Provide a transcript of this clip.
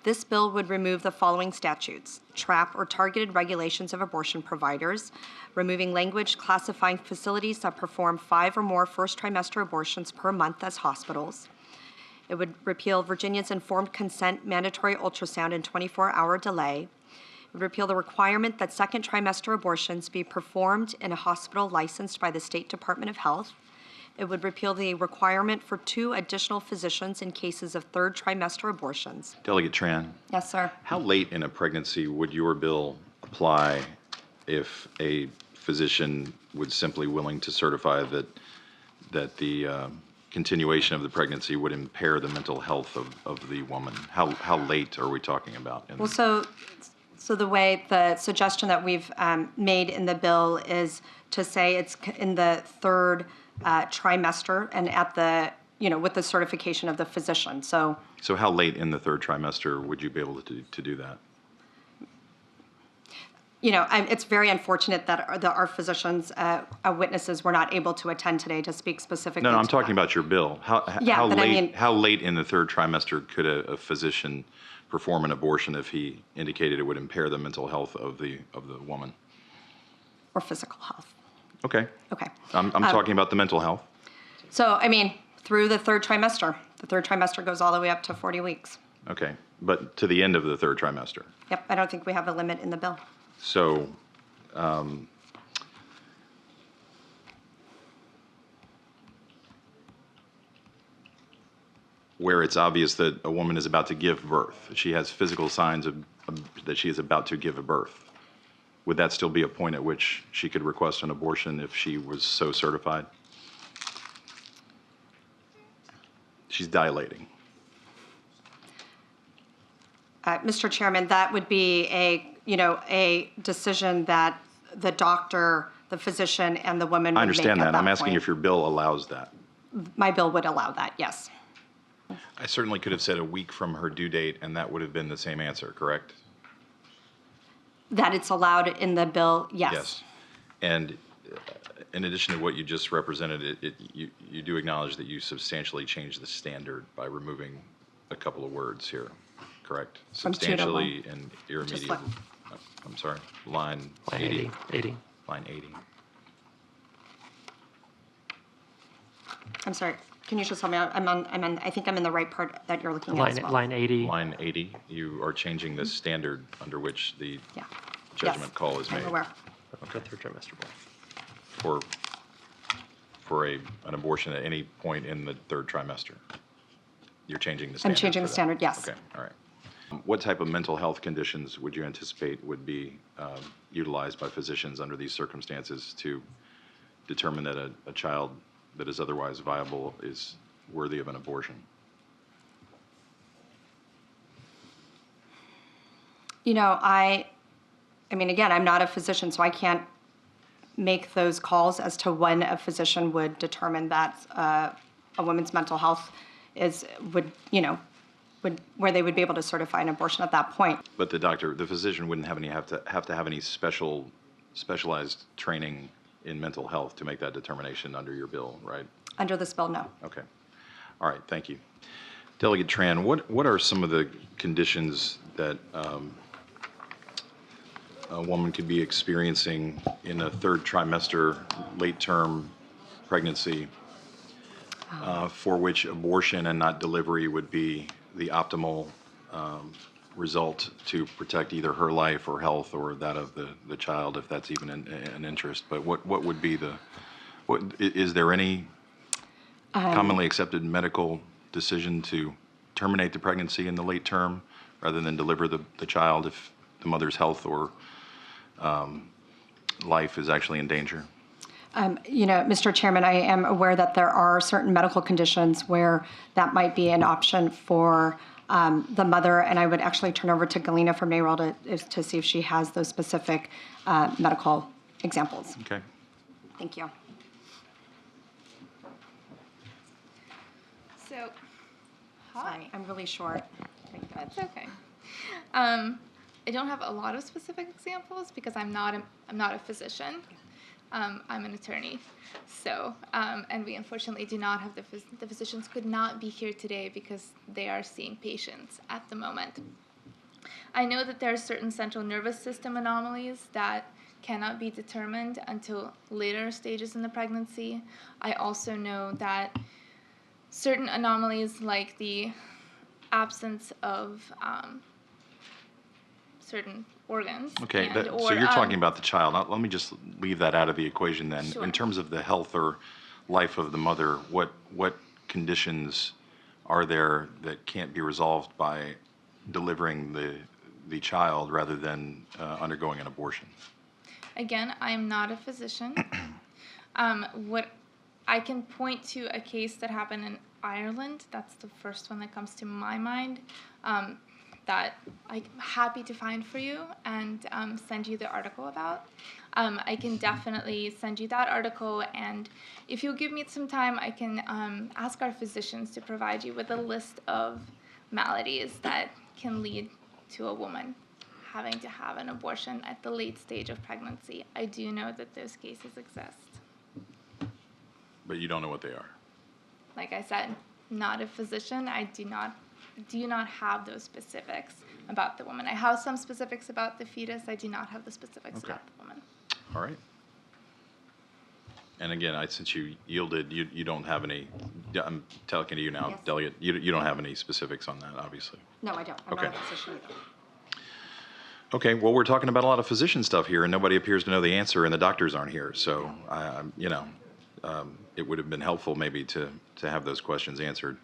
This bill would remove the following statutes: trap or targeted regulations of abortion providers, removing language classifying facilities that perform 5 or more first trimester abortions per month as hospitals. It would repeal Virginia's informed consent mandatory ultrasound and 24-hour delay. It would repeal the requirement that second trimester abortions be performed in a hospital licensed by the State Department of Health. It would repeal the requirement for 2 additional physicians in cases of third trimester abortions. Delegate Tran. Yes, sir. How late in a pregnancy would your bill apply if a physician was simply willing to certify that the continuation of the pregnancy would impair the mental health of the woman? How late are we talking about? Well, so the way the suggestion that we've made in the bill is to say it's in the third trimester and at the, with the certification of the physician. So how late in the third trimester would you be able to do that? It's very unfortunate that our physicians, witnesses, were not able to attend today to speak specifically. No, I'm to talking that. about your bill. How late in the third trimester could a physician perform an abortion if he indicated it would impair the mental health of the woman? Or physical health. Okay. Okay. I'm talking about the mental health. So, through the third trimester. The third trimester goes all the way up to 40 weeks. Okay. But to the end of the third trimester. Yep. I don't think we have a limit in the bill. So, where it's obvious that a woman is about to give birth, she has physical signs that she is about to give a birth, would that still be a point at which she could request an abortion if she was so certified? She's dilating. Mr. Chairman, that would be a decision that the doctor, the physician, and the woman would I understand make at that. I'm that asking point. if your bill allows that. My bill would allow that, yes. I certainly could have said a week from her due date, and that would have been the same answer, correct? That it's allowed in the bill, yes. Yes. And in addition to what you just represented, you do acknowledge that you substantially changed the standard by removing a couple of words here, correct? From 2 to 1. Substantially and irremediably. I'm sorry, line 80. 80. Line 80. I'm sorry. Can you just tell me? I think I'm in the right part that you're looking at as well. Line 80. Line 80, you are changing the standard under which the Yeah. judgment Yes, call is made I'm aware. Okay, third trimester bill. for an abortion at any point in the third trimester. You're changing the I'm standard. changing for the that. standard, yes. Okay, all right. What type of mental health conditions would you anticipate would be utilized by physicians under these circumstances to determine that a child that is otherwise viable is worthy of an abortion? Again, I'm not a physician, so I can't make those calls as to when a physician would determine that a woman's mental health where they would be able to certify an abortion at that point. But the physician wouldn't have to have any specialized training in mental health to make that determination under your bill, right? Under this bill, no. Okay. All right, thank you. Delegate Tran, what are some of the conditions that a woman could be experiencing in a third trimester, late-term pregnancy for which abortion and not delivery would be the optimal result to protect either her life or health or that of the child, if that's even an interest? But what would be is there any commonly accepted medical decision to terminate the pregnancy in the late term rather than deliver the child if the mother's health or life is actually in danger? Mr. Chairman, I am aware that there are certain medical conditions where that might be an option for the mother, and I would actually turn over to Galena from NARAL to see if she has those specific medical examples. Okay. Thank you. So, Sorry, I'm really short. that's okay. I don't have a lot of specific examples because I'm not a physician. I'm an attorney. So, and we unfortunately do not have the physicians could not be here today because they are seeing patients at the moment. I know that there are certain central nervous system anomalies that cannot be determined until later stages in the pregnancy. I also know that certain anomalies, like the absence of certain organs. Okay, and, so or, you're talking about the child. Now, let me just leave that out of the equation then. Sure. In terms of the health or life of the mother, what conditions are there that can't be resolved by delivering the child rather than undergoing an abortion? Again, I am not a physician. What I can point to a case that happened in Ireland. That's the first one that comes to my mind. That I'm happy to find for you and send you the article about. I can definitely send you that article, and if you'll give me some time, I can ask our physicians to provide you with a list of maladies that can lead to a woman having to have an abortion at the late stage of pregnancy. I do know that those cases exist. But you don't know what they are. Like I said, not a physician. I do not have those specifics about the woman. I have some specifics about the fetus. I do not have the specifics Okay. about the woman. All right. And again, since you yielded, you don't have any, I'm talking to you now, Yes. Delegate, you don't have any specifics on that, obviously. No, I don't. I'm Okay. not a physician either. Okay, well, we're talking about a lot of physician stuff here, and nobody appears to know the answer, and the doctors aren't here. So, it would have been helpful maybe to have those questions answered.